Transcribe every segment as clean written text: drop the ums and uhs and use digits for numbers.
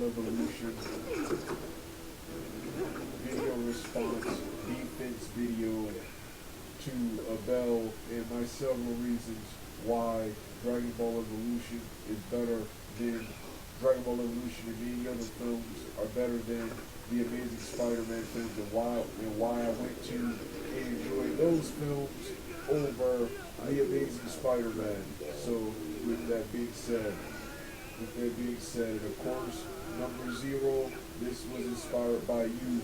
Evolution video response defense video to Abel and my several reasons why Dragon Ball Evolution is better than Dragon Ball Evolution and many other films are better than the Amazing Spider-Man films, and why I went to and enjoyed those films over the Amazing Spider-Man. So with that being said, of course, number 0, this was inspired by you,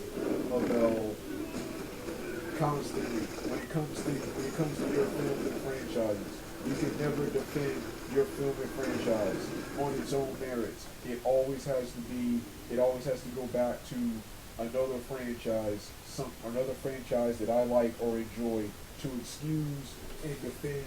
Abel. Constantly, when it comes to your films and franchises, you can never defend your film and franchise on its own merits. It always has to go back to another franchise that I like or enjoy to excuse and defend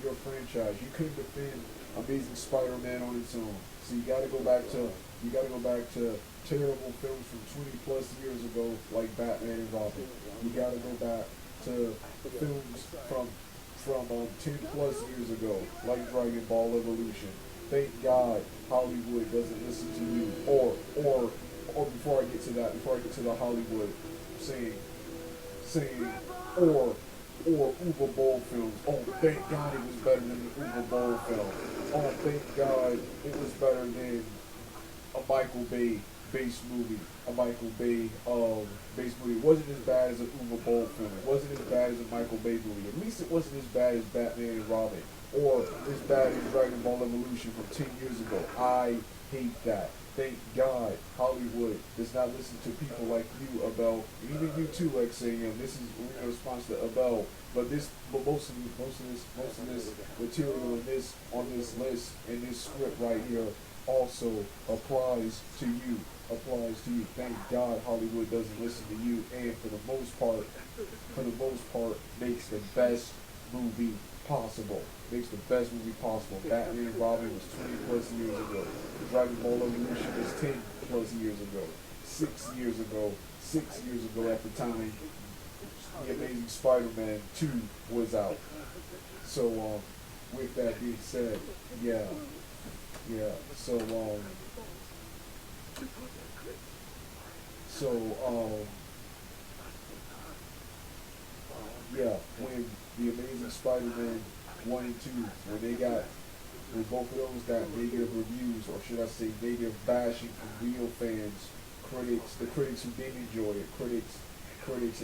your franchise. You couldn't defend Amazing Spider-Man on its own. So you gotta go back to terrible films from 20 plus years ago, like Batman and Robin. You gotta go back to films from 10 plus years ago, like Dragon Ball Evolution. Thank God Hollywood doesn't listen to you. Or before I get to the Hollywood saying or Uber Bowl films. Oh, thank God it was better than the Uber Bowl film. Oh, thank God it was better than a Michael Bay based movie. A Michael Bay based movie. It wasn't as bad as an Uber Bowl film. It wasn't as bad as a Michael Bay movie. At least it wasn't as bad as Batman and Robin. Or as bad as Dragon Ball Evolution from 10 years ago. I hate that. Thank God Hollywood does not listen to people like you, Abel. Even you too, XAM. This is a response to Abel. But most of this material on this list and this script right here also applies to you. Thank God Hollywood doesn't listen to you, and for the most part, makes the best movie possible. Batman and Robin was 20 plus years ago. Dragon Ball Evolution was 10 plus years ago. 6 years ago at the time The Amazing Spider-Man 2 was out. So with that being said, yeah. When The Amazing Spider-Man 1 and 2, when both of those got negative reviews, or should I say negative bashing from real fans, the critics who did enjoy it, critics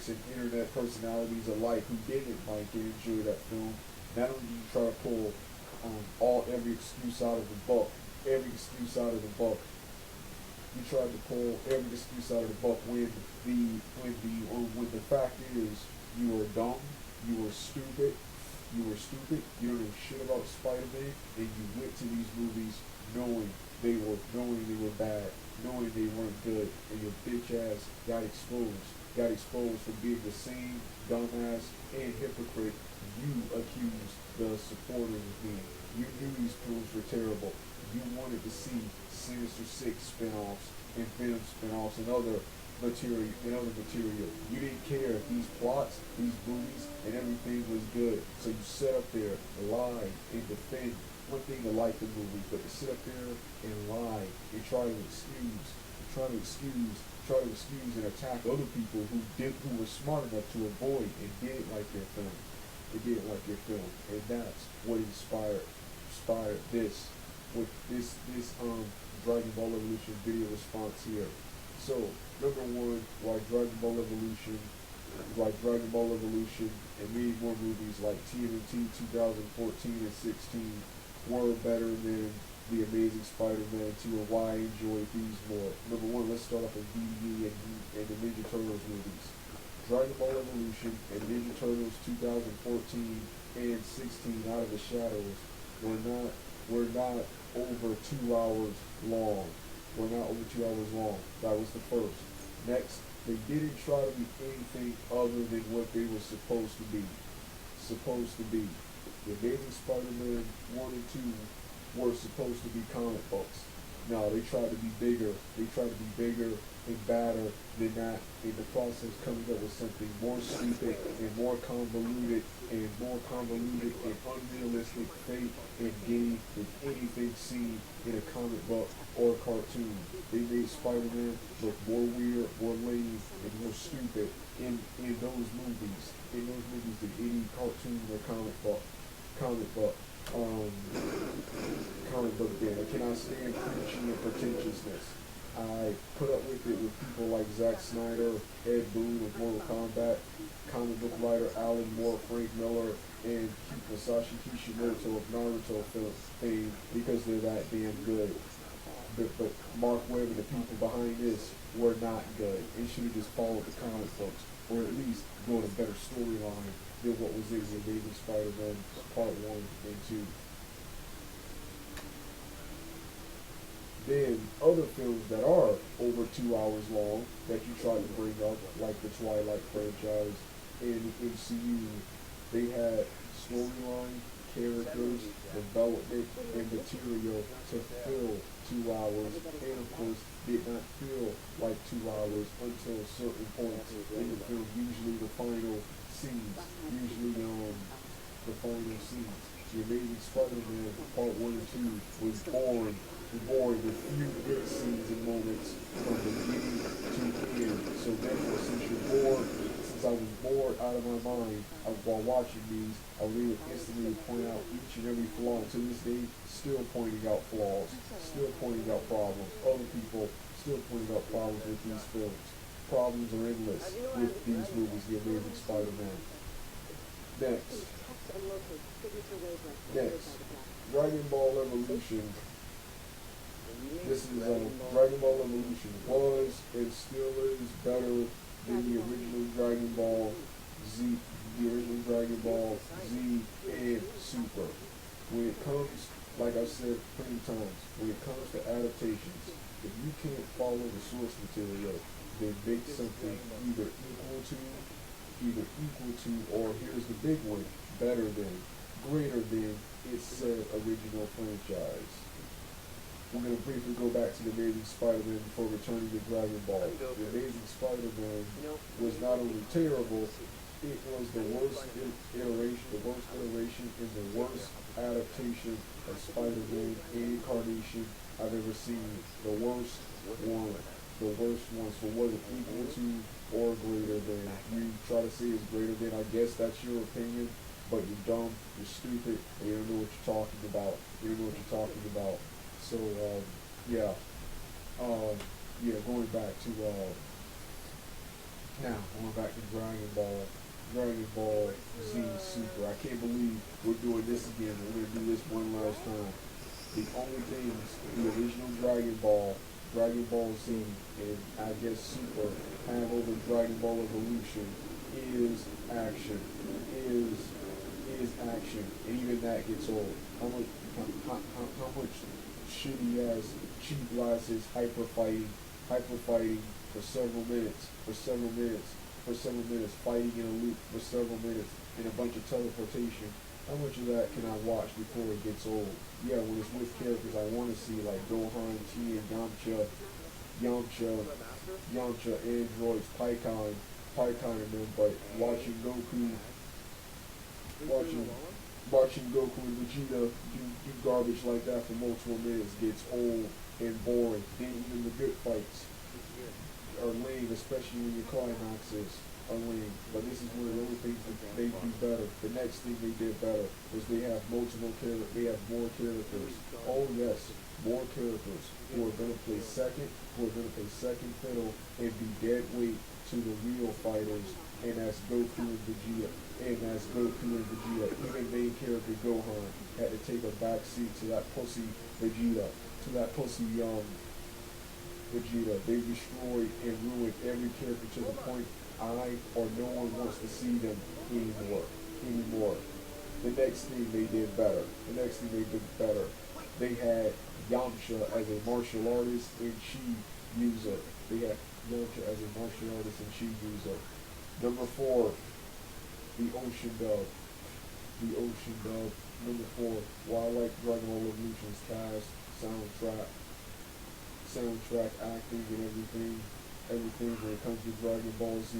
and internet personalities alike who didn't like and enjoy that film. Not only do you try to pull every excuse out of the book, you tried to pull every excuse out of the book when the fact is you are dumb, you are stupid, you don't know shit about Spider-Man, and you went to these movies knowing they were bad, knowing they weren't good, and your bitch ass got exposed for being the same dumbass and hypocrite you accused the supporters of being. You knew these films were terrible. You wanted to see Sinister Six spin-offs and Venom spin-offs and other material. You didn't care if these plots, these movies, and everything was good. So you sit up there, lie, and defend. One thing to like the movie, but to sit up there and lie and try to excuse and attack other people who were smart enough to avoid and didn't like their film. And that's what inspired this Dragon Ball Evolution video response here. So, number 1, why Dragon Ball Evolution, and many more movies like TMNT 2014 and 16 were better than The Amazing Spider-Man 2, and why I enjoyed these more. Number 1, let's start off with DDE and the Ninja Turtles movies. Dragon Ball Evolution and Ninja Turtles 2014 and 16 Out of the Shadows were not over 2 hours long. That was the first. Next, they didn't try to be anything other than what they were supposed to be. The Amazing Spider-Man 1 and 2 were supposed to be comic books. No, they tried to be bigger. They tried to be bigger and badder than that. In the process, coming up with something more stupid and more convoluted and unrealistic, fake and gay than anything seen in a comic book or a cartoon. They made Spider-Man look more weird, more lame, and more stupid in those movies. In those movies than any cartoon or comic book um, comic book then. I cannot stand preaching and pretentiousness. I put up with it with people like Zack Snyder, Ed Boon of Mortal Kombat, comic book writer Alan Moore, Frank Miller, and Masashi Kishimoto of Naruto fame because they're that damn good. But Mark Webb and the people behind this were not good. They should have just followed the comic books, or at least wrote a better storyline than what was in the Amazing Spider-Man Part 1 and 2. Then other films that are over 2 hours long that you try to bring up, like the Twilight franchise and the MCU, they had storyline, characters, development, and material to fill 2 hours, and of course did not feel like 2 hours until certain points in the film, usually the final scenes, the final scenes. The Amazing Spider-Man Part 1 and 2 was boring with few good scenes and moments from beginning to end. So therefore, since I was bored out of my mind while watching these, I really instantly point out each and every flaw. To this day, still pointing out flaws, still pointing out problems. Other people still pointing out problems with these films. Problems are endless with these movies, The Amazing Spider-Man. Next, Dragon Ball Evolution. This is Dragon Ball Evolution was and still is better than the original Dragon Ball Z, and Super. When it comes, like I said plenty times, when it comes to adaptations, if you can't follow the source material, then make something either equal to, or here's the big one, better than, greater than its said original franchise. We're going to briefly go back to The Amazing Spider-Man before returning to Dragon Ball. The Amazing Spider-Man was not only terrible, it was the worst iteration and the worst adaptation of Spider-Man incarnation I've ever seen. The worst one. So was it equal to or greater than? You try to say it's greater than, I guess that's your opinion, but you're dumb, you're stupid, and you don't know what you're talking about. So, going back to Dragon Ball Z Super. I can't believe we're doing this again. We're gonna do this one last time. The only things the original Dragon Ball Z, and I guess Super have over Dragon Ball Evolution is action. Is action, and even that gets old. How much shitty ass cheap glasses hyper fighting for several minutes, fighting in a loop for several minutes, and a bunch of teleportation. How much of that can I watch before it gets old? Yeah, when it's with characters I want to see, like Gohan, Tien, Yamcha, androids, Pikkon and them, but watching Goku and Vegeta do garbage like that for multiple minutes gets old and boring. Then even the good fights are lame, especially when your climaxes are lame. But this is one of the only things that they do better. The next thing they did better was they have more characters. Oh yes, more characters who are gonna play second fiddle and be dead weight to the real fighters, and that's Goku and Vegeta. Even main character Gohan had to take a back seat to that pussy Vegeta, Vegeta. They destroyed and ruined every character to the point no one wants to see them anymore. The next thing they did better. They had Yamcha as a martial artist and chi user. Number 4, the Ocean Dub. Number 4, why I like Dragon Ball Evolution's cast, soundtrack, soundtrack, acting, and everything when it comes to Dragon Ball Z.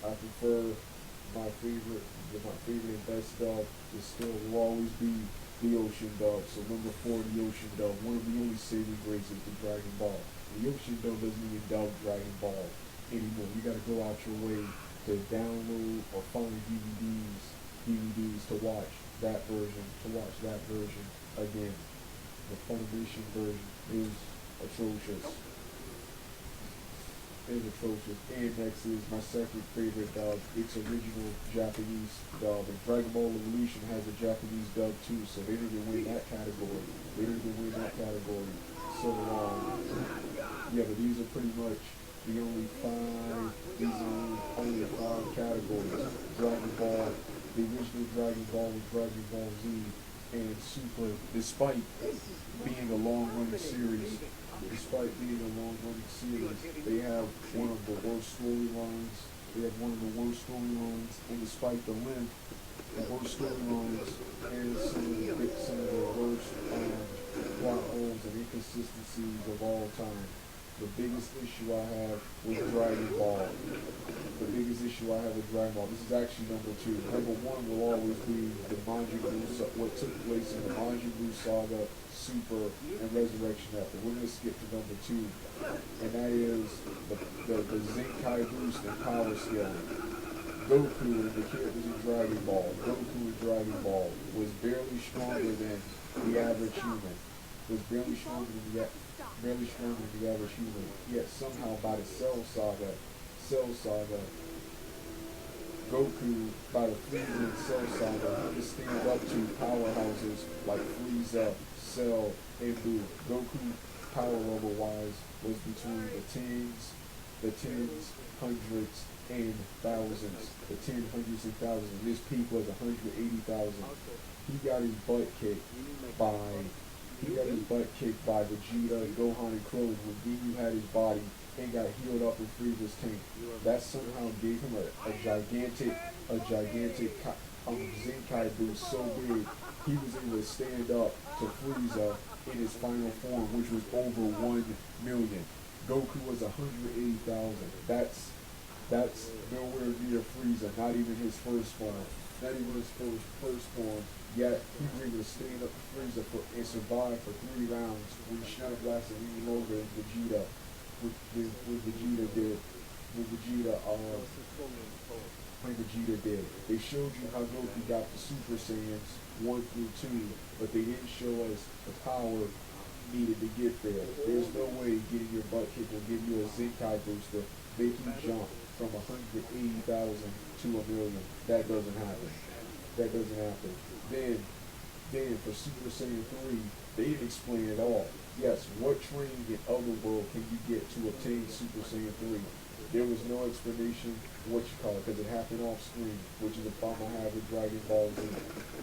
I prefer my favorite and best dub is still will always be the Ocean dub. So number four, the Ocean dub, one of the only saving graces to Dragon Ball. The Ocean dub doesn't even dub Dragon Ball anymore. You got to go out your way to download or find DVDs to watch that version again. The Funimation version is atrocious. And next is my second favorite dub. It's original Japanese dub. And Dragon Ball Evolution has a Japanese dub too, so they didn't even win that category. So yeah, but these are pretty much the only five. These are only five categories. Dragon Ball, the original Dragon Ball with Dragon Ball Z, and Super. Despite being a long-running series, they have one of the worst storylines. And despite the length, the worst storylines and some of the worst plot holes and inconsistencies of all time. The biggest issue I have with Dragon Ball. This is actually number two. Number one will always be what took place in the Majin Buu Saga, Super, and Resurrection Epic. We're gonna skip to number two, and that is the Zenkai boost and power scaling. Goku and the characters in Dragon Ball. Goku in Dragon Ball was barely stronger than the average human. Yet somehow by the Cell Saga, Goku, by the Frieza and Cell Saga, could stand up to powerhouses like Frieza, Cell, and Buu. Goku, power level wise, was between the tens, hundreds, and thousands. The tens, hundreds, and thousands. His peak was 180,000. He got his butt kicked by Vegeta, Gohan, and Krillin when Ginyu had his body and got healed up in Frieza's tank. That somehow gave him a gigantic Zenkai boost so big he was able to stand up to Frieza in his final form, which was over 1 million. Goku was 180,000. That's nowhere near Frieza, not even his first form. Yet he was able to stand up to Frieza and survive for 3 rounds when Shadow blasted even longer than Vegeta. When Vegeta did. They showed you how Goku got the Super Saiyans 1 through 2, but they didn't show us the power needed to get there. There's no way getting your butt kicked will give you a Zenkai booster, make you jump from 180,000 to 1 million. That doesn't happen. Then for Super Saiyan 3, they didn't explain it all. Yes, what training in Otherworld can you get to obtain Super Saiyan 3? There was no explanation, because it happened off screen, which is a problem I have with Dragon Ball Z.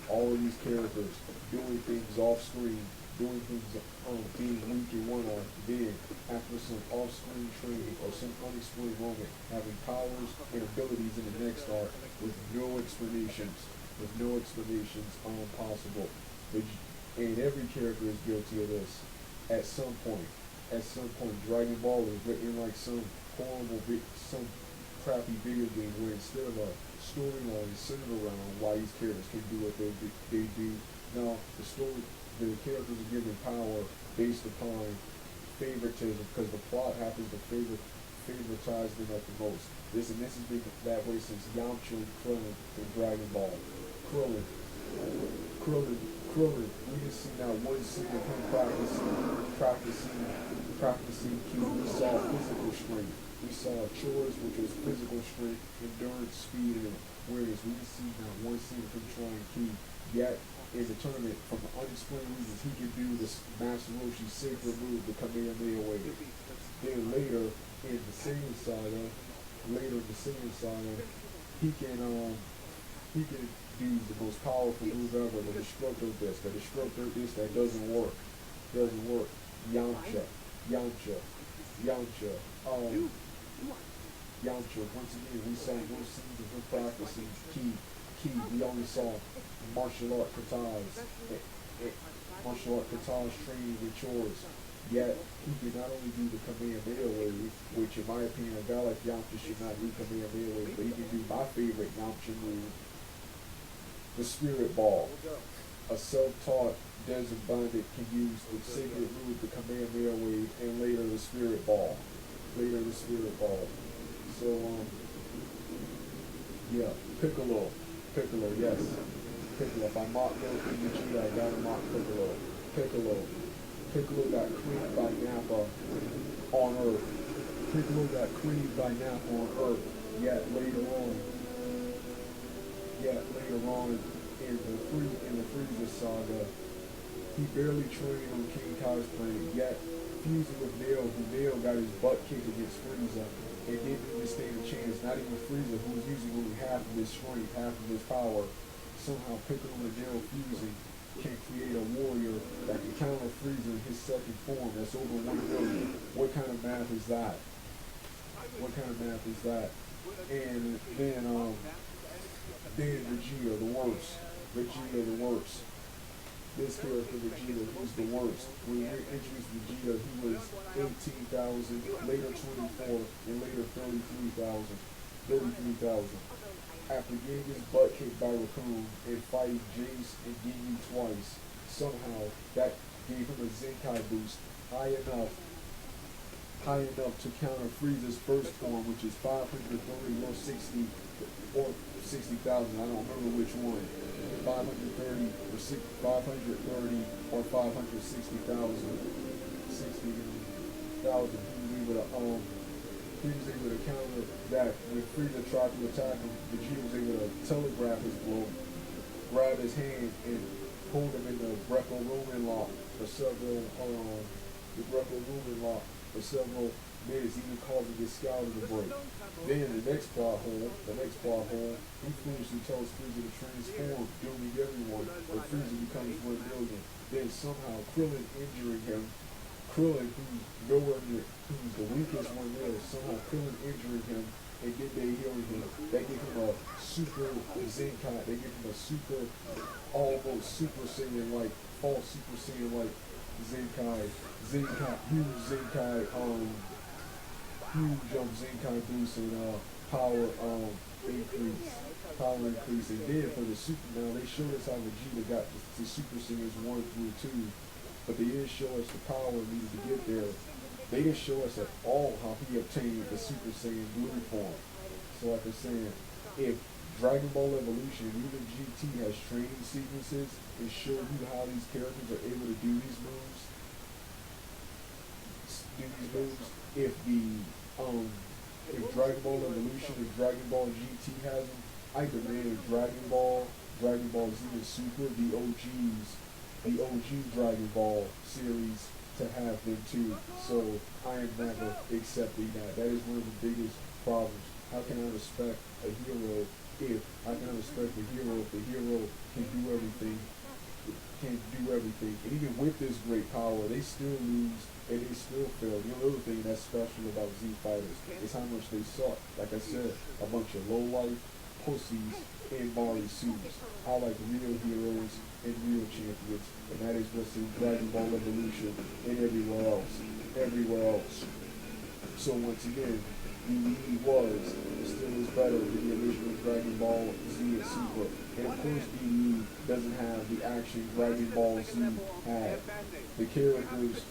All of these characters doing things off screen, being weak in one arm, then after some off-screen training or some unexplained moment, having powers and abilities in the next arc with no explanations possible. And every character is guilty of this at some point. Dragon Ball is written like some crappy video game where instead of a storyline centered around why these characters can do what they do, now the characters are given power based upon favoritism because the plot happens to favoritize them at the most. This has been that way since Yamcha and Krillin in Dragon Ball. Krillin. We just see now one scene of him practicing ki. We saw physical strength. We saw chores, which was physical strength, endurance, speed, and awareness. We just see now one scene of him trying ki. Yet in the tournament, from the unexplained reasons, he can do this Master Roshi's sacred move, the Kamehameha wave. Then later in the Saiyan Saga, he can do the most powerful move ever, the Destructo Disc. The Destructo Disc that doesn't work. Yamcha. Once again, we saw no scenes of him practicing ki. We only saw martial art katas training with chores. Yet he can not only do the Kamehameha wave, which in my opinion a guy like Yamcha should not do Kamehameha wave, but he can do my favorite Yamcha move, the Spirit Ball. A self-taught desert bandit can use the sacred move, the Kamehameha wave, and later the Spirit Ball. Later the Spirit Ball. So, yeah, Piccolo. Piccolo, yes. Piccolo. If I mock Vegeta, I gotta mock Piccolo. Piccolo. Piccolo got creamed by Nappa on Earth. Piccolo got creamed by Nappa on Earth. Yet later on in the Frieza saga, he barely trained on King Kai's planet. Yet fusing with Nail, who Nail got his butt kicked against Frieza and didn't even stand a chance. Not even Frieza, who was using only half of his strength, half of his power. Somehow Piccolo and Nail fusing can create a warrior that can counter Frieza in his second form. That's over 1 billion. What kind of math is that? What kind of math is that? And then Vegeta, the worst. Vegeta, the worst. This character, Vegeta, he's the worst. When we introduced Vegeta, he was 18,000, later 24, and later 33,000. 33,000. After getting his butt kicked by Raccoon and fighting Jace and Ginyu twice, somehow that gave him a Zenkai boost high enough to counter Frieza's first form, which is 530 or 60 or 60,000. I don't remember which one. 530 or 530 or 560,000. 60,000. He was able to counter that. When Frieza tried to attack him, Vegeta was able to telegraph his blow, grab his hand, and hold him in the Greco-Roman lock for several minutes, even causing his scouting to break. Then the next plot hole, he foolishly tells Frieza to transform, dooming everyone, but Frieza becomes 1 billion. Then somehow Krillin injuring him. Krillin, who's the weakest one there, somehow Krillin injuring him, and then they healing him. They give him a super Zenkai, they give him a super, almost Super Saiyan like, false Super Saiyan like Zenkai, huge Zenkai, huge Zenkai boost and power increase. And then for the Super, now they showed us how Vegeta got the Super Saiyans 1 through 2. But they didn't show us the power needed to get there. They didn't show us at all how he obtained the Super Saiyan blue form. So like I said, if Dragon Ball Evolution, even GT has training sequences and show you how these characters are able to do these moves, if Dragon Ball Evolution and Dragon Ball GT has them, I demand Dragon Ball Z and Super, the OG Dragon Ball series to have them too. So I am never accepting that. That is one of the biggest problems. How can I respect a hero if the hero can do everything? And even with this great power, they still lose and they still fail. The other thing that's special about Z Fighters is how much they suck. Like I said, a bunch of low-life pussies in Mari suits. I like real heroes and real champions, and that is what's in Dragon Ball Evolution and everywhere else. So once again, DBE was and still is better than the original Dragon Ball Z and Super. And of course DBE doesn't have the action Dragon Ball Z had. The characters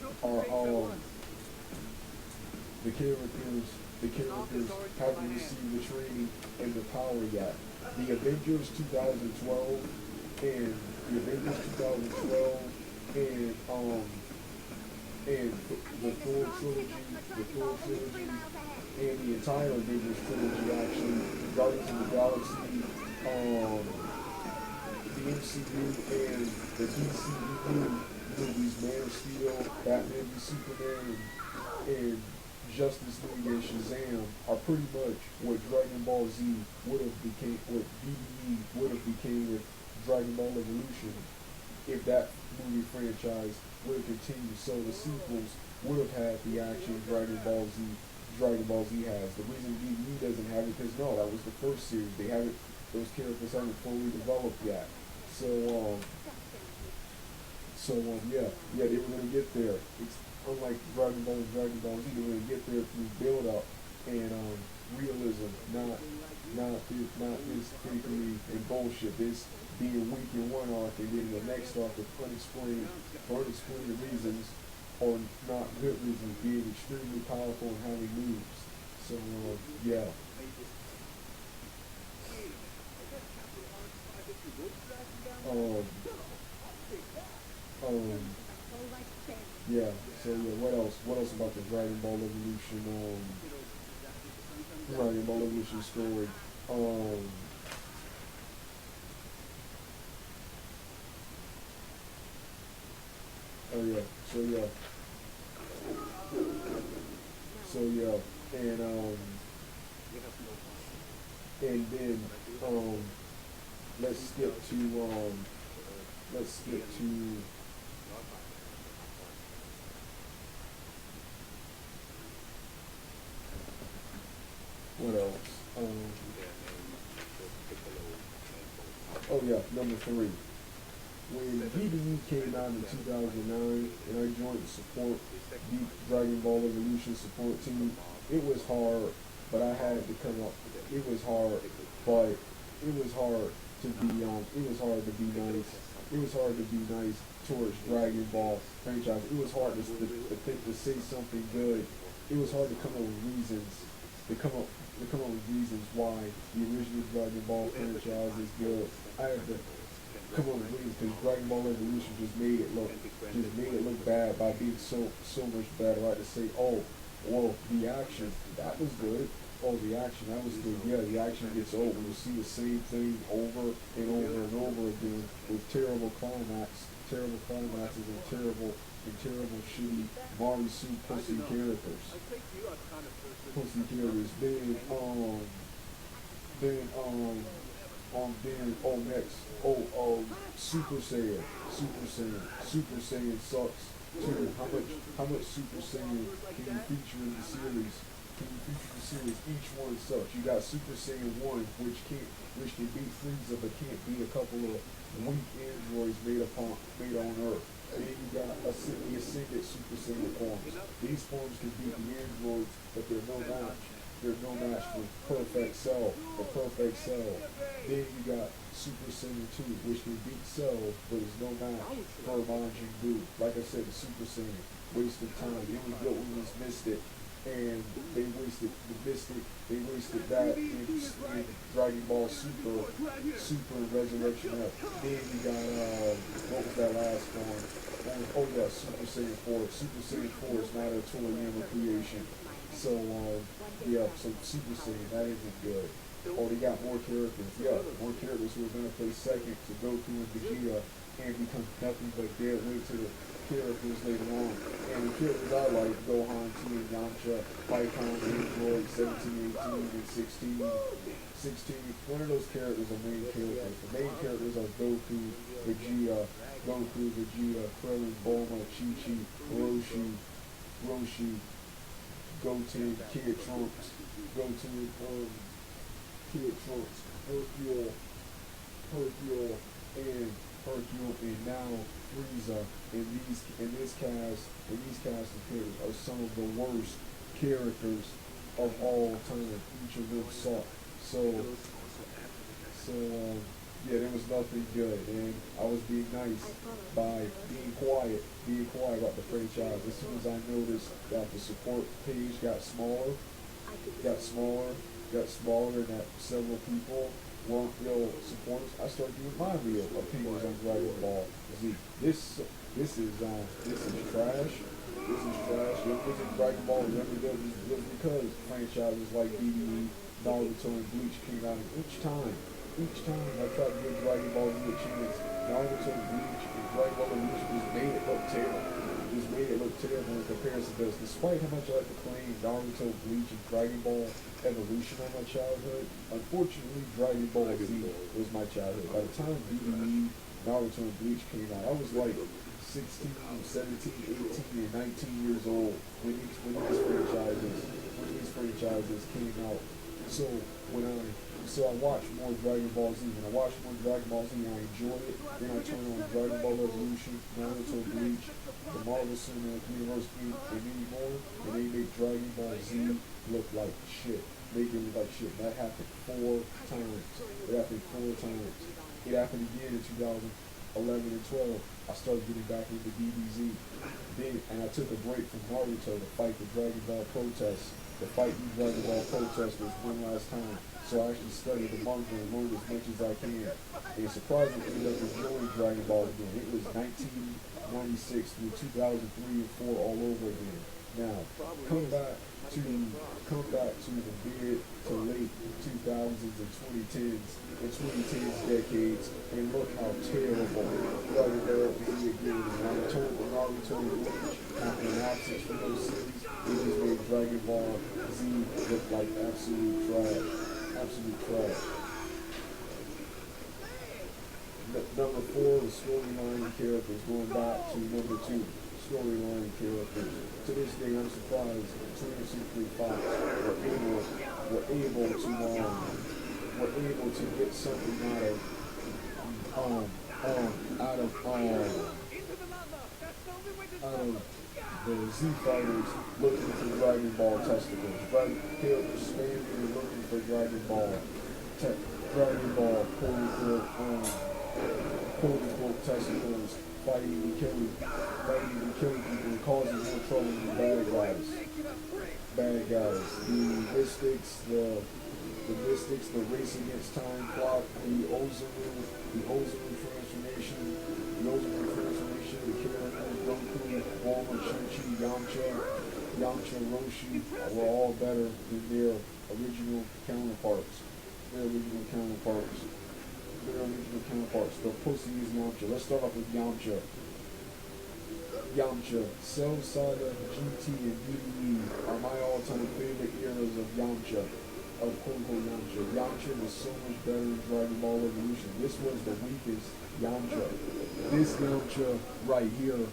haven't received the training and the power yet. The Avengers 2012 and the Thor trilogy, and the entire Avengers trilogy actually, Guardians of the Galaxy, the MCU and the DCU movies, Man of Steel, Batman v Superman, and Justice League and Shazam are pretty much what Dragon Ball Z would have became, what DBE would have became if Dragon Ball Evolution, if that movie franchise would have continued. So the sequels would have had the action Dragon Ball Z has. The reason DBE doesn't have it, because no, that was the first series. They haven't, those characters haven't fully developed yet. So yeah, they were gonna get there. unlike Dragon Ball Z, you're gonna get there through build up and realism, not this fakery and bullshit. This being weak in one arc and then the next arc of unexplained for unexplained reasons or not good reasons being extremely powerful and having moves. So yeah. Um, um, yeah. So yeah. What else? What else about the Dragon Ball Evolution? Dragon Ball Evolution story. Um, oh yeah. So yeah. So yeah. And then um, let's skip to let's skip to what else? Oh yeah, number three. When DBE came out in 2009 and I joined the support Deep Dragon Ball Evolution support team, it was hard, but I had to come up. It was hard, but it was hard to be it was hard to be nice. It was hard to be nice towards Dragon Ball franchise. It was hard to think to say something good. It was hard to come up with reasons to come up with reasons why the original Dragon Ball franchise is good. I had to come up with reasons because Dragon Ball Evolution just made it look bad by being so much better. I had to say, oh, well, the action that was good. Oh, the action that was good. Yeah, the action gets old when you see the same thing over and over and over again with terrible climaxes and terrible shitty Mario Suit pussy characters. Next, Super Saiyan sucks too. How much Super Saiyan can you feature in the series? Each one sucks. You got Super Saiyan 1, which can beat Frieza, but can't beat a couple of weak androids made on Earth. Then you got the Ascended Super Saiyan forms. These forms can beat the androids, but they're no match. They're no match for Perfect Cell. Then you got Super Saiyan 2, which can beat Cell, but is no match for Majin Buu. Like I said, the Super Saiyan, wasted time. The only good one was Mystic, and they wasted that in Dragon Ball Super Resurrection F. Then you got what was that last one? Oh yeah, Super Saiyan 4. Super Saiyan 4 is not a Toriyama creation. So yeah, so Super Saiyan, that isn't good. Oh, they got more characters. Yeah, more characters who are gonna play second to Goku and Vegeta and become nothing but dead weight to the characters later on. And the characters I like, Gohan, T and Yamcha, Python, Android, 17, 18, and 16. One of those characters are main characters. The main characters are Goku, Vegeta, Krillin, Bulma, Chi-Chi, Roshi, Goten, Kid Trunks, Hercule, and now Frieza. And these cast of characters are some of the worst characters of all time. Each of them suck. Yeah, there was nothing good, and I was being nice by being quiet about the franchise. As soon as I noticed that the support page got smaller, and that several people weren't real supporters, I started giving my real opinions on Dragon Ball Z. This is trash. This is trash. The only reason Dragon Ball was ever good was because franchises like DBE, Naruto, and Bleach came out, and each time I tried to give Dragon Ball Z a chance, Naruto, Bleach, and Dragon Ball Evolution just made it look terrible in comparison to this. Despite how much I like to claim Naruto, Bleach, and Dragon Ball Evolution on my childhood, unfortunately Dragon Ball Z was my childhood. By the time DBE, Naruto, and Bleach came out, I was like 16, 17, 18, and 19 years old when these franchises came out. So when I so I watch more Dragon Ball Z. When I watch more Dragon Ball Z, I enjoy it. Then I turn on Dragon Ball Evolution, Naruto, Bleach, the Marvel Cinematic Universe, and many more, and they make Dragon Ball Z look like shit. Make it look like shit. That happened 4 times. It happened 4 times. It happened again in 2011 and 12. I started getting back into DBZ. Then, and I took a break from Naruto to fight the Dragon Ball protests. The fight in Dragon Ball protest was one last time. So I actually studied the manga and learned as much as I can. And surprisingly, I ended up enjoying Dragon Ball again. It was 1996 through 2003 and 4 all over again. Now, come back to the mid to late 2000s and 2010s and 2010s decades, and look how terrible Dragon Ball Z again. And I'm told the Naruto and Bleach, after an absence from those series, they just made Dragon Ball Z look like absolute trash. Absolute trash. Number 4, the storyline and characters. Going back to number 2, storyline and characters. To this day, I'm surprised 20th Century Fox were able to get something out of the Z fighters looking for Dragon Ball testicles. Characters standing and looking for Dragon Ball quote unquote testicles, fighting and killing people and causing more trouble than bad guys. The Mystics, the Race Against Time plot, the Ozaru transformation, the characters, Goku, Bulma, Chi-Chi, Yamcha, Roshi were all better than their original counterparts. The pussy is Yamcha. Let's start off with Yamcha. Cell Saga, GT, and BDE are my all-time favorite eras of Yamcha. Of quote-unquote Yamcha. Yamcha was so much better in Dragon Ball Evolution. This was the weakest Yamcha. This Yamcha right here,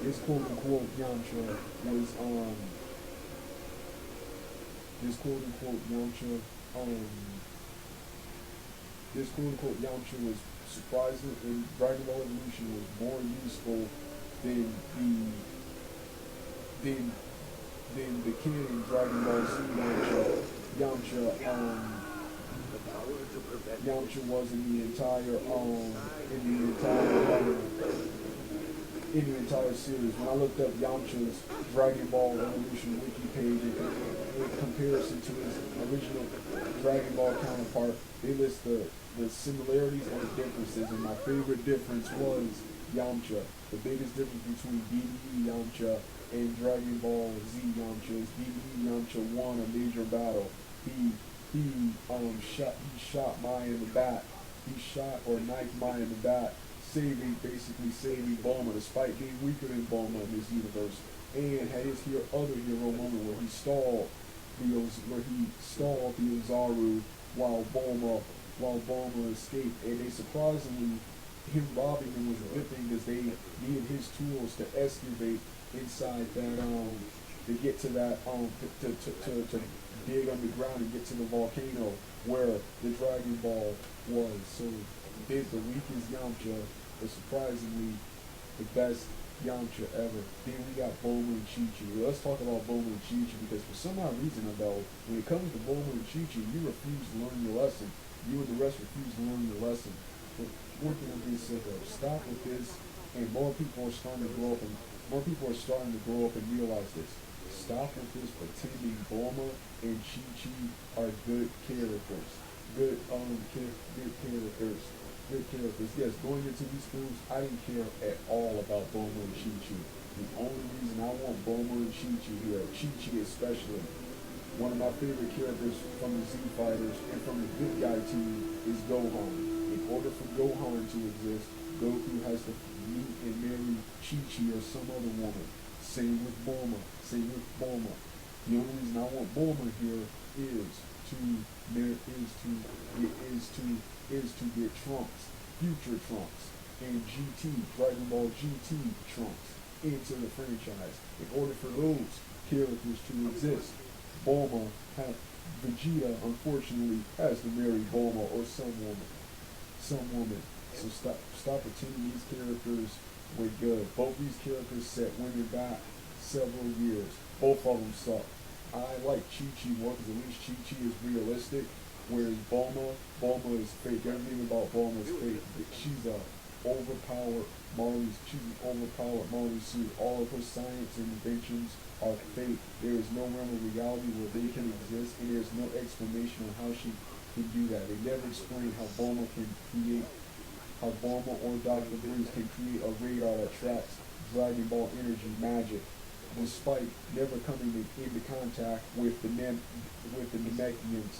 this quote-unquote Yamcha was this quote-unquote Yamcha was surprising, and Dragon Ball Evolution was more useful than the kid in Dragon Ball Z Yamcha was in the entire series. When I looked up Yamcha's Dragon Ball Evolution wiki page in comparison to his original Dragon Ball counterpart, they list the similarities and the differences, and my favorite difference was Yamcha. The biggest difference between BDE Yamcha and Dragon Ball Z Yamcha is BDE Yamcha won a major battle. He shot Mai in the back. He shot or knifed Mai in the back, basically saving Bulma, despite being weaker than Bulma in this universe. And had his other hero moment where he stalled the Ozaru while Bulma escaped. And they surprisingly, him robbing him was a good thing because they needed his tools to excavate inside that to get to that to dig underground and get to the volcano where the Dragon Ball was. So there's the weakest Yamcha, but surprisingly the best Yamcha ever. Then we got Bulma and Chi-Chi. Let's talk about Bulma and Chi-Chi, because for some odd reason, though, when it comes to Bulma and Chi-Chi, you refuse to learn your lesson. You and the rest refuse to learn your lesson. But one thing I'm being sick of, stop with this, and more people are starting to grow up and realize this. Stop with this pretending Bulma and Chi-Chi are good characters. Good characters. Yes, going into these films, I didn't care at all about Bulma and Chi-Chi. The only reason I want Bulma and Chi-Chi here, Chi-Chi especially, one of my favorite characters from the Z Fighters and from the good guy team is Gohan. In order for Gohan to exist, Goku has to meet and marry Chi-Chi or some other woman. Same with Bulma. The only reason I want Bulma here is to get Trunks, future Trunks, and GT, Dragon Ball GT Trunks into the franchise. In order for those characters to exist, Bulma had Vegeta unfortunately has to marry Bulma or some woman. Some woman. So stop pretending these characters were good. Both these characters set women back several years. Both of them suck. I like Chi-Chi more because at least Chi-Chi is realistic, whereas Bulma is fake. Everything about Bulma is fake. She's a overpowered she's an overpowered Marley suit. All of her science and inventions are fake. There is no realm of reality where they can exist, and there's no explanation on how she can do that. They never explain how Bulma or Dr. Bruce can create a radar that tracks Dragon Ball energy magic, despite never coming into contact with the Namekians.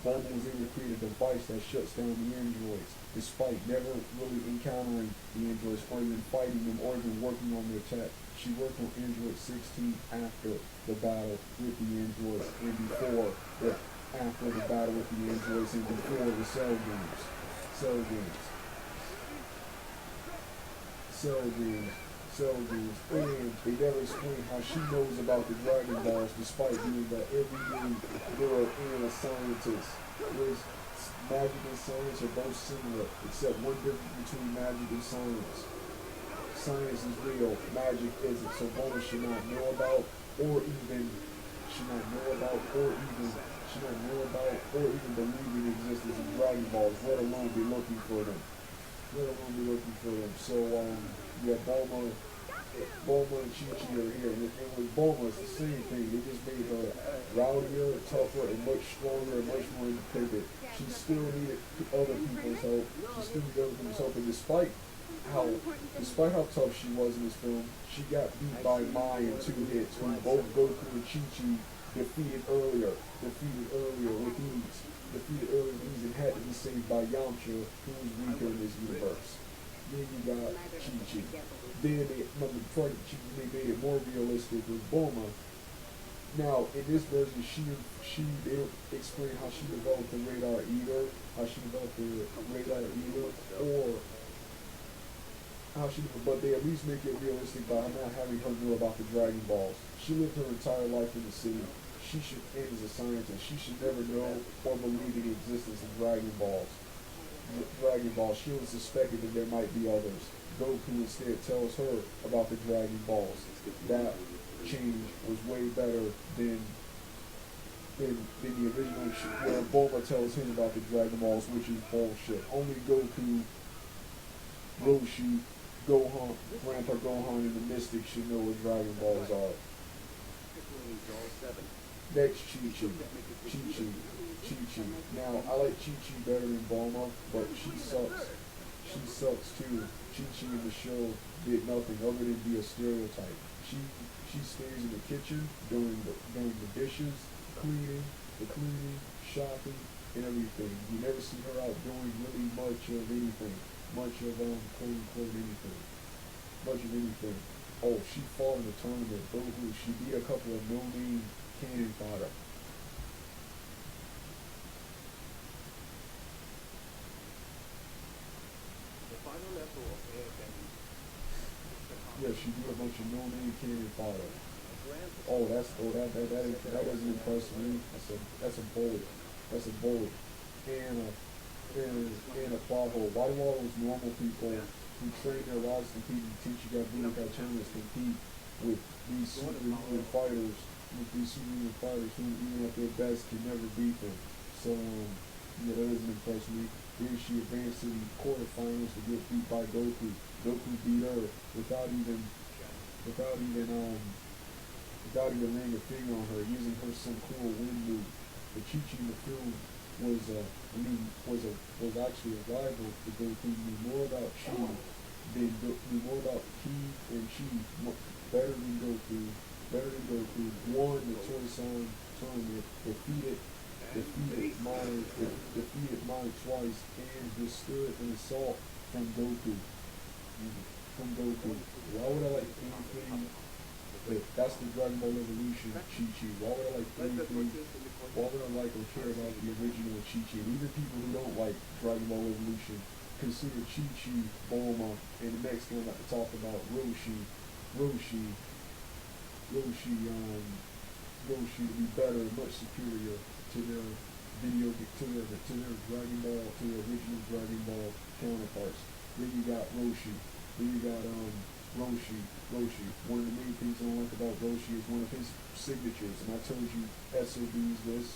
Bulma was able to create a device that shuts down the androids, despite never really encountering the androids or even fighting them or even working on their tech. She worked on Android 16 after the battle with the androids and after the battle with the androids and before the Cell games. Cell games. And they never explain how she knows about the Dragon Balls despite being the everyday girl and a scientist. Whereas magic and science are both similar, except one difference between magic and science. Science is real, magic isn't, so Bulma should not know about or even believe in the existence of Dragon Balls, let alone be looking for them. So, yeah, Bulma and Chi-Chi are here, and with Bulma, it's the same thing. They just made her rowdier, tougher, and much stronger, and much more independent. She still needed other people's help. And despite how tough she was in this film, she got beat by Mai in 2 hits, when both Goku and Chi-Chi defeated earlier with ease. And had to be saved by Yamcha, who was weaker in this universe. Then you got Chi-Chi. Then they made it more realistic with Bulma. Now, in this version, they don't explain how she developed the radar either, but they at least make it realistic by not having her know about the Dragon Balls. She lived her entire life in the city. And as a scientist, she should never know or believe in the existence of Dragon Balls. She only suspected that there might be others. Goku instead tells her about the Dragon Balls. That change was way better than the original where Bulma tells him about the Dragon Balls, which is bullshit. Only Goku, Roshi, Gohan, Grandpa Gohan, and the Mystics should know what Dragon Balls are. Next, Chi-Chi. Now, I like Chi-Chi better than Bulma, but she sucks. She sucks too. Chi-Chi in the show did nothing other than be a stereotype. She stays in the kitchen doing the dishes, cleaning, shopping, and everything. You never see her out doing really much of anything. Much of quote unquote anything. Oh, she fought in the tournament. Boo-hoo. She beat a couple of no-name cannon fodder. Yeah, she beat a bunch of no-name cannon fodder. That doesn't impress me. That's a bullet. And a Quavo. Why do all those normal people who train their lives to compete and teach you got Budokai tournaments compete with these superhuman fighters who even at their best can never beat them? So that doesn't impress me. Then she advanced to the quarterfinals to get beat by Goku. Goku beat her without even laying a finger on her, using her some cool wind move. The Chi-Chi in the film was actually a rival to Goku. Knew more about Chi and Chi better than Goku. Won the Toy-San tournament, defeated Mai twice, and withstood an assault from Goku. Why would I like anything? That's the Dragon Ball Evolution Chi-Chi. Why would I like anything? Why would I like or care about the original Chi-Chi? And even people who don't like Dragon Ball Evolution consider Chi-Chi, Bulma, and the next one Roshi to be better and much superior to their to their Dragon Ball, to their original Dragon Ball counterparts. Then you got Roshi. Then you got Roshi. One of the main things I don't like about Roshi is one of his signatures, and I told you SOBs this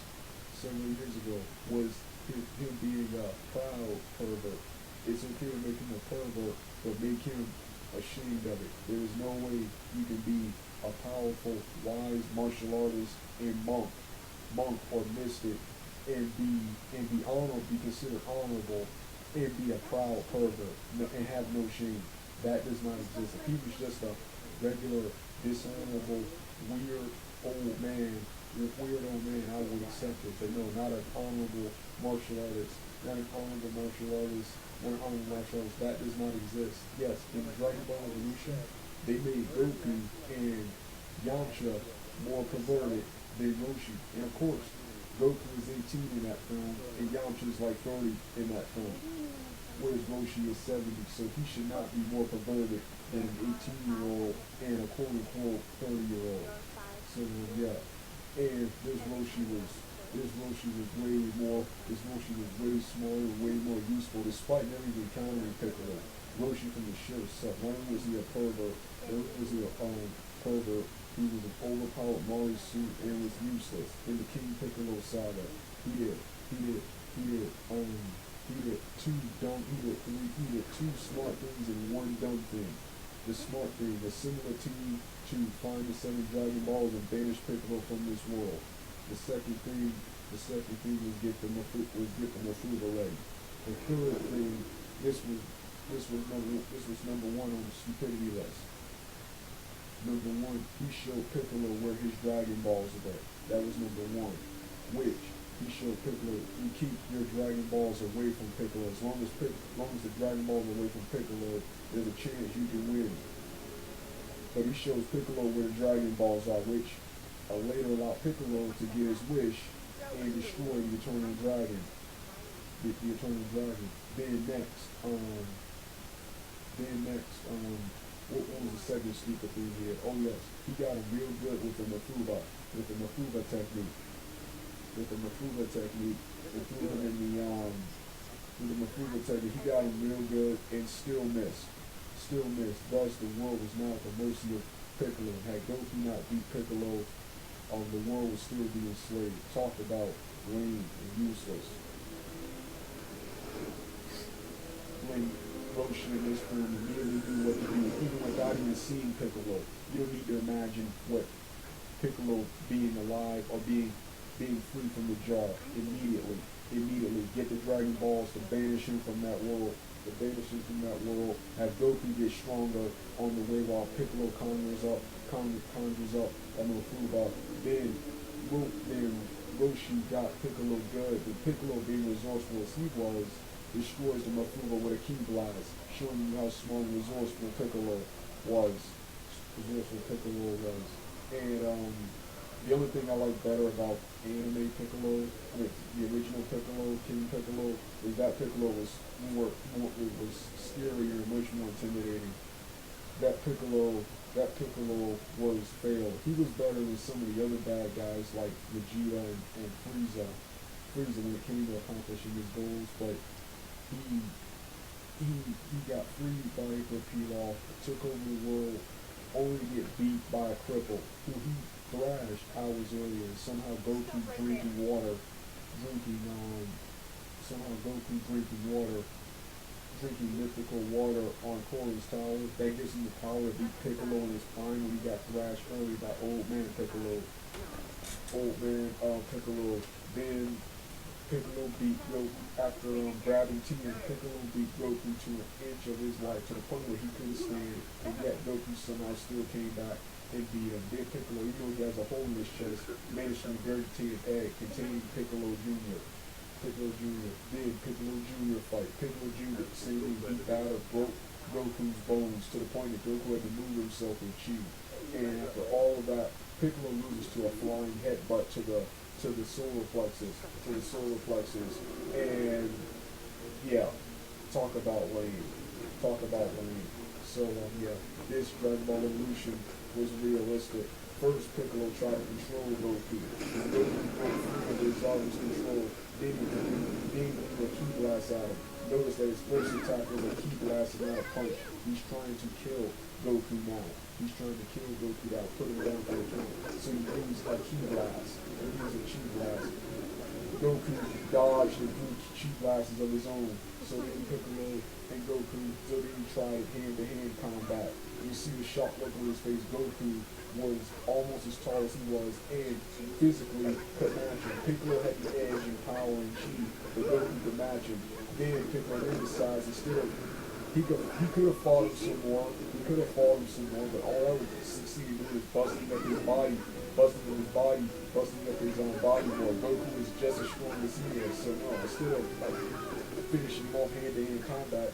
several years ago, was him being a proud pervert. It's okay to make him a pervert, but make him ashamed of it. There is no way you can be a powerful, wise martial artist and monk or mystic, and be honorable, be considered honorable, and be a proud pervert and have no shame. That does not exist. If he was just a regular, dishonorable, weird old man, I would accept it. But no, not an honorable martial artist, not an honorable martial artist, not an honorable martial artist. That does not exist. Yes, in Dragon Ball Evolution, they made Goku and Yamcha more perverted than Roshi. And of course, Goku is 18 in that film, and Yamcha is like 30 in that film, whereas Roshi is 70, so he should not be more perverted than an 18-year-old and a quote-unquote 30-year-old. So yeah, and this Roshi was way smaller, way more useful, despite never even encountering Piccolo. Roshi from the show sucked. Not only was he a pervert, pervert, he was an overpowered Mari suit and was useless. In the King Piccolo saga, he did two smart things and one dumb thing. The smart thing was similar to find the 7 Dragon Balls and banish Piccolo from this world. The second thing was get the Mafruba leg. The third thing, this was number one on the stupidity list. Number one, he showed Piccolo where his Dragon Balls are at. That was number one. Which he showed Piccolo, you keep your Dragon Balls away from Piccolo. As long as the Dragon Balls are away from Piccolo, there's a chance you can win. But he shows Piccolo where the Dragon Balls are, which later allowed Piccolo to get his wish and destroy the Eternal Dragon. The Eternal Dragon. Then next, what was the second stupid thing here? Oh yes, he got him real good with the Mafruba technique. With the Mafruba technique, he got him real good and still missed. Thus, the world was now at the mercy of Piccolo. Had Goku not beat Piccolo, the world would still be enslaved. Talk about lame and useless. When Roshi in this film immediately knew what to do, even without even seeing Piccolo. You don't need to imagine what Piccolo being alive or being free from the jar immediately. Get the Dragon Balls to banish him from that world. Have Goku get stronger on the way while Piccolo conjures up a Mafruba. Then Roshi got Piccolo good, but Piccolo, being resourceful as he was, destroys the Mafruba with a key blast, showing you how smart and resourceful Piccolo was. And the only thing I like better about anime Piccolo, the original Piccolo, King Piccolo, is that Piccolo was scarier and much more intimidating. That Piccolo was failed. He was better than some of the other bad guys like Vegeta and Frieza when it came to accomplishing his goals, but he got freed by Emperor Pilaf, took over the world, only to get beat by a cripple who he thrashed hours earlier. Somehow Goku drinking mythical water on Korin's tower. That gives him the power to beat Piccolo in his prime when he got thrashed early by old man Piccolo. Then Piccolo beat Goku after grabbing Tien. Piccolo beat Goku to an inch of his life, to the point where he couldn't stand, and yet Goku somehow still came back and beat him. Then Piccolo, even though he has a hole in his chest, managed to regurgitate an egg containing Piccolo Jr. Then Piccolo Jr. fight. Piccolo Jr. seemingly beat battle, broke Goku's bones to the point that Goku had to move himself in chi. And after all of that, Piccolo loses to a flying headbutt to the solar plexus. And yeah, talk about lame. So yeah, this Dragon Ball Evolution was realistic First, Piccolo tried to control Goku. Goku broke free of his Zarya's control. Then he threw a ki blast at him. Notice that his first attack was a ki blast and not a punch. He's trying to kill Goku now. He's trying to kill Goku now, put him down for a count. So he used a ki blast. He used a chi blast. Goku dodged and threw chi blasts of his own. So then Piccolo and Goku, so then he tried hand-to-hand combat. You see the shock look on his face. Goku was almost as tall as he was and physically could match him. Piccolo had the edge in power and chi, but Goku could match him. Then Piccolo then decides instead of he could have fought him some more. He could have fought him some more, but all I would succeed in doing is busting up his body, busting up his own body more. Goku is just as strong as he is. So no, instead of finishing him off hand-to-hand combat,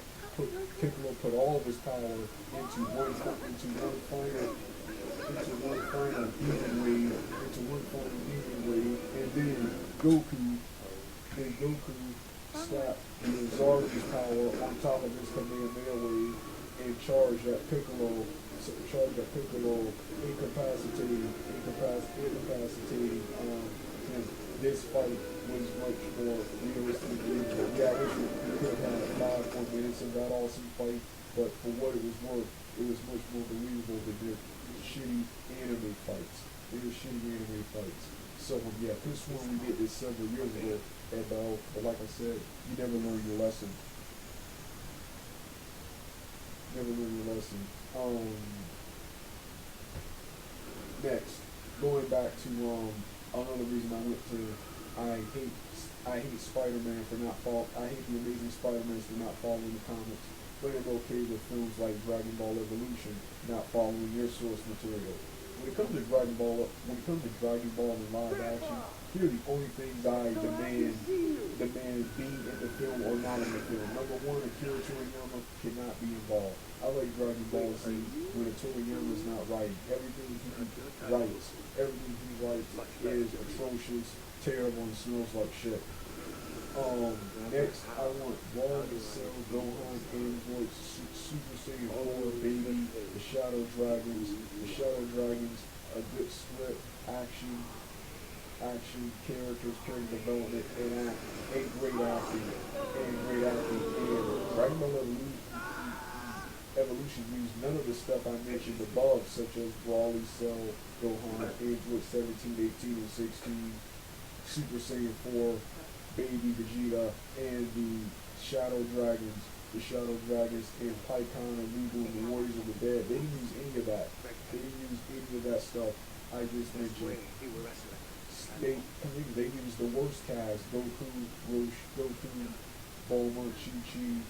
Piccolo put all of his power into one final demon wave, and then Goku slapped the Zarya's power on top of his Kamehameha wave and charged at Piccolo, incapacitating him. This fight was much more realistic. Yeah, I wish we could have had 5 more minutes of that awesome fight, but for what it was worth, it was much more believable than the shitty anime fights. So yeah, this one we did this several years ago, Abel, but like I said, you never learn your lesson. Next, going back to another reason I hate Spider-Man for not I hate the Amazing Spider-Man for not following the comics. But I'm okay with films like Dragon Ball Evolution not following their source material. When it comes to Dragon Ball in live action, here are the only things I demand being in the film or not in the film. Number one, Akira Toriyama cannot be involved. I like Dragon Ball Z when Toriyama's not writing. Everything he writes is atrocious, terrible, and smells like shit. Next, I want Wally, Cell, Gohan, Android, Super Saiyan 4, Baby, the Shadow Dragons, a good script, action, characters, character development, and great acting. And Dragon Ball Evolution used none of the stuff I mentioned above, such as Wally, Cell, Gohan, Android 17, 18, and 16, Super Saiyan 4, Baby Vegeta, and the Shadow Dragons, and Pycon and Regal and the Warriors of the Dead. They didn't use any of that. They didn't use any of that stuff I just mentioned. They used the worst cast: Goku, Bulma, Chi-Chi,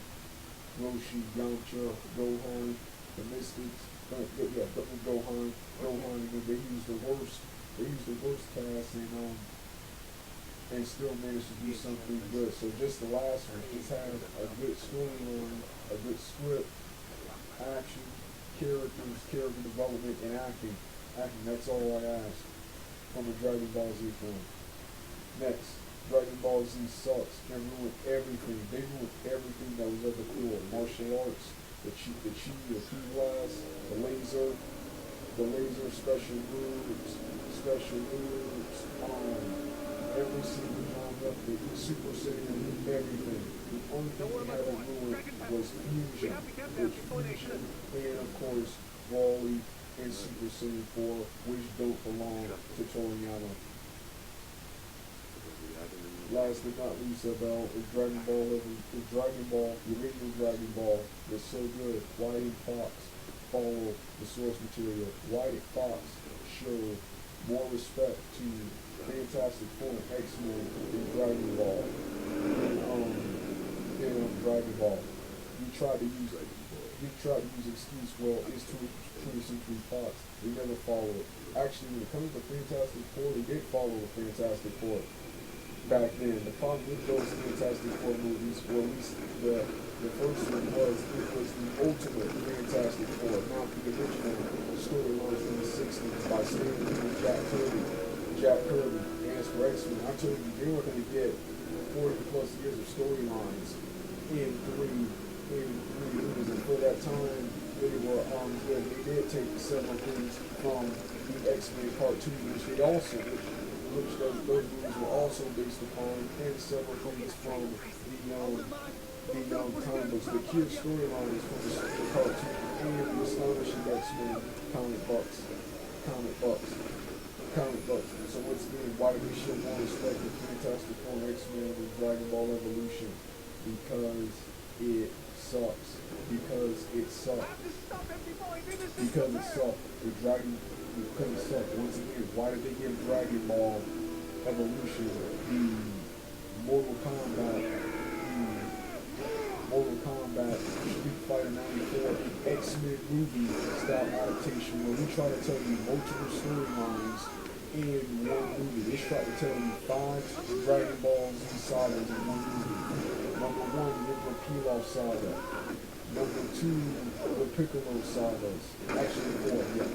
Roshi, Yamcha, Gohan, the Mystics, Gohan, and then they used the worst cast and still managed to do something good. So just the last one, just have a good storyline, a good script, action, characters, character development, and acting. That's all I ask from a Dragon Ball Z film. Next, Dragon Ball Z sucks and ruined everything. They ruined everything that was ever cool. Martial arts, the chi, the ki blast, the laser special moves, every single genre, the Super Saiyan, everything. The only thing they haven't ruined was fusion, and of course, Wally and Super Saiyan 4, which don't belong to Toriyama. Last but not least, about is Dragon Ball, the original Dragon Ball was so good. Why did Fox follow the source material? Why did Fox show more respect to Fantastic Four and X-Men in Dragon Ball? Dragon Ball. You tried to use excuse, well, it's 20th Century Fox. They never followed it. Actually, when it comes to Fantastic Four, they did follow the Fantastic Four back then. The problem with those Fantastic Four movies, or at least the first one was, it was the ultimate Fantastic Four, not the original storyline from the 60s by Stan Lee and Jack Kirby. And as for X-Men, I told you, they were going to get 40 plus years of storylines in three movies, and for that time, They did take several things from the X-Men cartoon, which those movies were also based upon, and several things from the comic books, the kid storylines from the cartoon, and the astonishing X-Men comic books, comic books, comic books. So once again, why do we show more respect to Fantastic Four, X-Men, and Dragon Ball Evolution? Because it sucks. Because it sucks. Because it sucks. Because it sucks. Once again, why did they give Dragon Ball Evolution the Mortal Kombat, Street Fighter 94, and X-Men movie style adaptation where we try to tell you multiple storylines in one movie? They try to tell you 5 Dragon Ball Z sagas in one movie. Number 1, the Emperor Pilaf saga. Number 2, the Piccolo sagas. Actually 4, yeah.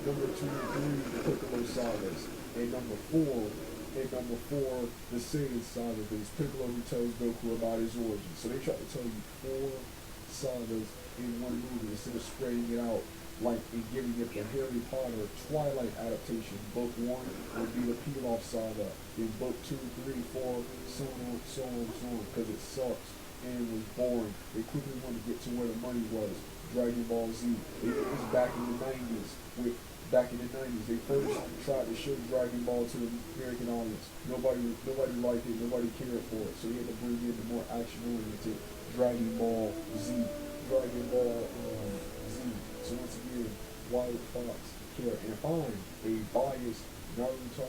Number 2 and 3, the Piccolo sagas. And number 4, the Saiyan saga. Because Piccolo who tells Goku about his origins. So they try to tell you 4 sagas in one movie instead of spreading it out like and giving it the Harry Potter Twilight adaptation. Book 1 would be the Pilaf saga. Then book 2, 3, 4, so on, so on, so on. Because it sucks and was boring. They quickly wanted to get to where the money was. Dragon Ball Z. It was back in the 90s. They first tried to show Dragon Ball to the American audience. Nobody liked it. Nobody cared for it. So they had to bring in the more action-oriented Dragon Ball Z. Dragon Ball Z. So once again, why would Fox care? And find a biased Naruto,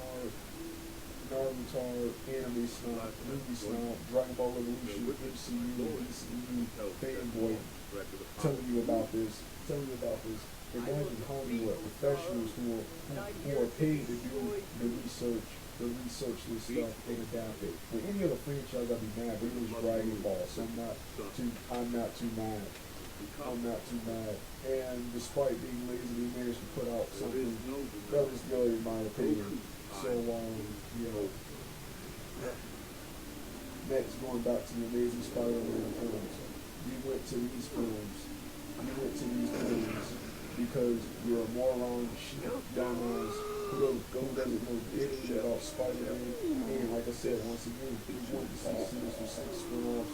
anime snob, movie snob, Dragon Ball Evolution, MCU, DCU fanboy telling you about this. Imagine Hollywood professionals who are paid to do the research this stuff and adapt it. When any other franchise, I'd be mad, but it was Dragon Ball, so I'm not too mad. And despite being lazy, they managed to put out something that was good in my opinion. So, next, going back to the Amazing Spider-Man films, we went to these films because you're a moron, shit, dumbass, who doesn't know anything about Spider-Man. And like I said, once again, we wanted to see series for 6 spin-offs.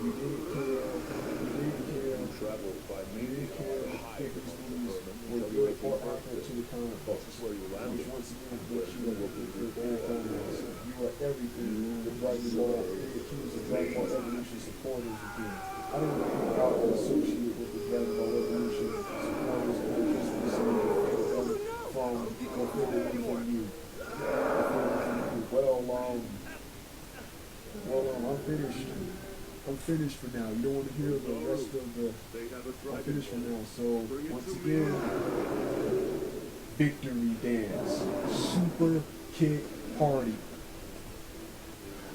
We didn't care if these movies were good or accurate to the comic books. Which once again, what you are dumbass. You are everything the Dragon Ball, they accuse the Dragon Ball Evolution supporters of being. I don't know how to associate with the Dragon Ball Evolution supporters or just receive them from you. I'm finished for now. You don't want to hear the rest of I'm finished for now. So, once again, Victory Dance. Super Kick Party.